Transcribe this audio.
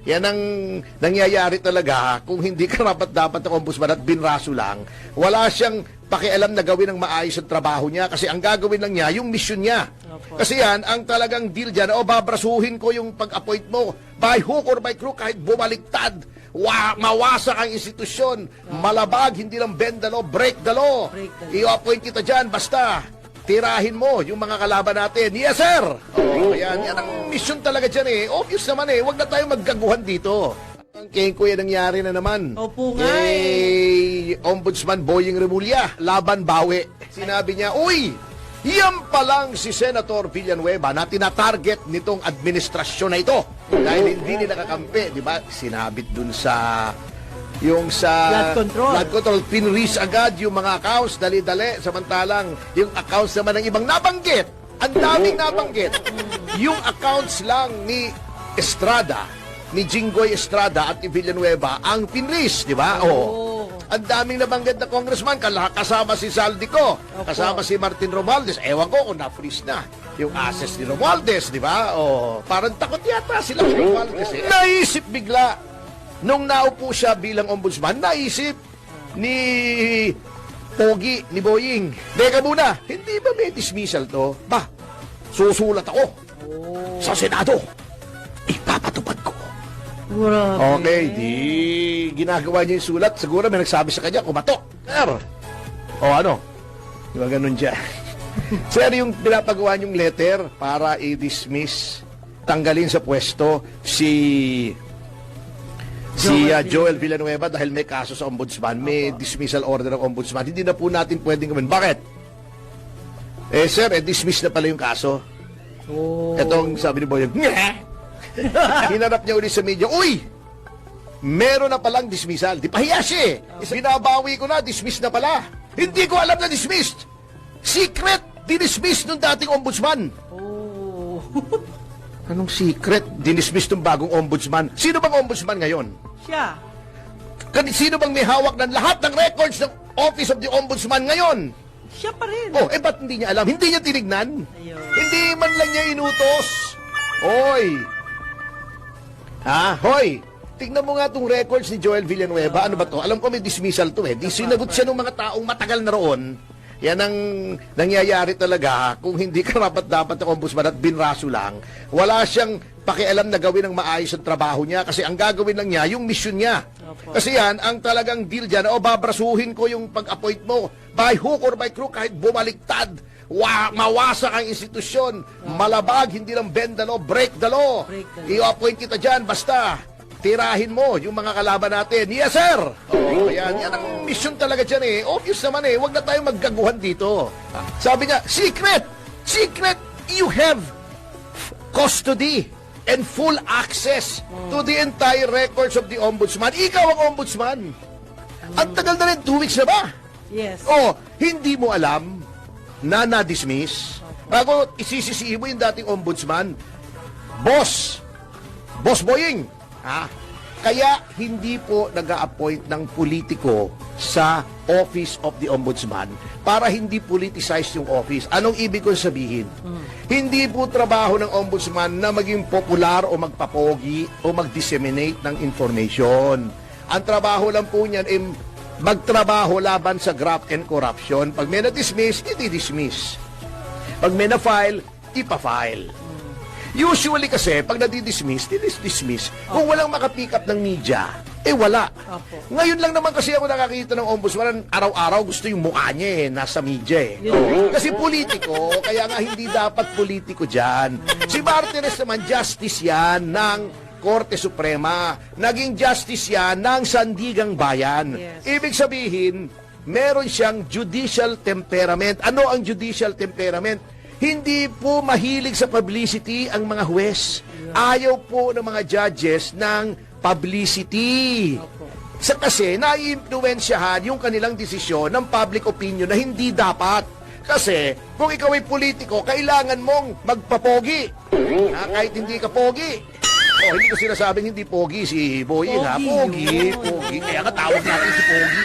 Yan ang nangyayari talaga kung hindi karapat-dapat ng ombudsman at binraso lang. Wala siyang pakialam na gawin ang maayos ang trabaho niya kasi ang gagawin lang niya, yung mission niya. Kasi yan, ang talagang deal dyan, babrasuhin ko yung pag-appoint mo by hook or by crook kahit bumaliktad. Mawasak ang institusyon, malabag, hindi lang bend the law, break the law. I-appoint kita dyan, basta tirahin mo yung mga kalaban natin. Yes, sir! Yan ang mission talaga dyan eh. Obvious naman eh, huwag na tayo maggaguhan dito. Ang kay Kuya nangyari na naman. Opo nga Ombudsman Boying Remulla, laban bawi. Sinabi niya, uy, yan pa lang si Senator Villanueva na tinatarget nitong administrasyon na ito. Dahil hindi nila kakampi, di ba? Sinabit dun sa flood control, pinrease agad yung mga accounts, dali-dali, samantalang yung accounts naman ng ibang nabanggit, ang daming nabanggit, yung accounts lang ni Estrada, ni Jinggoy Estrada at ni Villanueva, ang pinrease, di ba? Ang daming nabanggit na congressman, kasama si Saldico, kasama si Martin Romualdez, ewan ko kung na-freeze na yung assets ni Romualdez, di ba? Parang takot yata sila si Romualdez. Naisip bigla, nung naupo siya bilang ombudsman, naisip ni Pogi, ni Boying, teka muna, hindi ba may dismissal to? Ba, susulat ako sa Senado. Ipapatupad ko. Okay, di ginagawa niya yung sulat. Siguro may nagsabi sa kanya, kumatok. Sir, ano? Diba ganun dyan? Sir, yung pinapagawa niyong letter para i-dismiss, tanggalin sa pwesto si Joel Villanueva dahil may kaso sa ombudsman, may dismissal order ng ombudsman. Hindi na po natin pwedeng gawin. Bakit? Sir, dismiss na pala yung kaso. Etong sabi ni Boyong, hinarap niya ulit sa media, uy! Meron na palang dismissal. Di pahiya siya eh. Binabawi ko na, dismiss na pala. Hindi ko alam na dismissed. Secret, dinismiss nung dating ombudsman. Anong secret? Dinismiss nung bagong ombudsman. Sino bang ombudsman ngayon? Siya. Sino bang may hawak ng lahat ng records ng Office of the Ombudsman ngayon? Siya pa rin. Ba't hindi niya alam? Hindi niya tinignan? Ayun. Hindi man lang niya inutos. Hoy! Hoy! Tignan mo nga itong records ni Joel Villanueva. Ano ba to? Alam ko may dismissal to eh. Sinagot siya ng mga taong matagal na roon. Yan ang nangyayari talaga kung hindi karapat-dapat ng ombudsman at binraso lang. Wala siyang pakialam na gawin ang maayos ang trabaho niya kasi ang gagawin lang niya, yung mission niya. Kasi yan, ang talagang deal dyan, babrasuhin ko yung pag-appoint mo by hook or by crook kahit bumaliktad. Mawasak ang institusyon, malabag, hindi lang bend the law, break the law. I-appoint kita dyan, basta tirahin mo yung mga kalaban natin. Yes, sir! Yan ang mission talaga dyan eh. Obvious naman eh, huwag na tayo maggaguhan dito. Sabi niya, secret! Secret! You have custody and full access to the entire records of the ombudsman. Ikaw ang ombudsman. Ang tagal na rin, 2 weeks na ba? Yes. Hindi mo alam na na-dismiss. Bago isisisihin mo yung dating ombudsman, Boss Boying, kaya hindi po nag-a-appoint ng politiko sa Office of the Ombudsman para hindi politicize yung office. Anong ibig kong sabihin? Hindi po trabaho ng ombudsman na maging popular o magpapogi o mag-disseminate ng information. Ang trabaho lang po niyan ay magtrabaho laban sa graft and corruption. Pag may na-dismiss, i-dismiss. Pag may na-file, ipa-file. Usually kasi, pag nadi-dismiss, dismiss. Kung walang makapick up ng media, wala. Ngayon lang naman kasi ako nakakita ng ombudsman, araw-araw gusto yung mukha niya nasa media Kasi politiko, kaya nga hindi dapat politiko dyan. Si Martires naman, justice yan ng Korte Suprema. Naging justice yan ng Sandigang Bayan. Ibig sabihin, meron siyang judicial temperament. Ano ang judicial temperament? Hindi po mahilig sa publicity ang mga huwes. Ayaw po ng mga judges ng publicity. Kasi nai-impluensyahan yung kanilang desisyon ng public opinion na hindi dapat. Kasi kung ikaw ay politiko, kailangan mong magpapogi. Kahit hindi ka pogi. Hindi ko sinasabing hindi pogi si Boying. Pogi. Kaya katawag natin si Pogi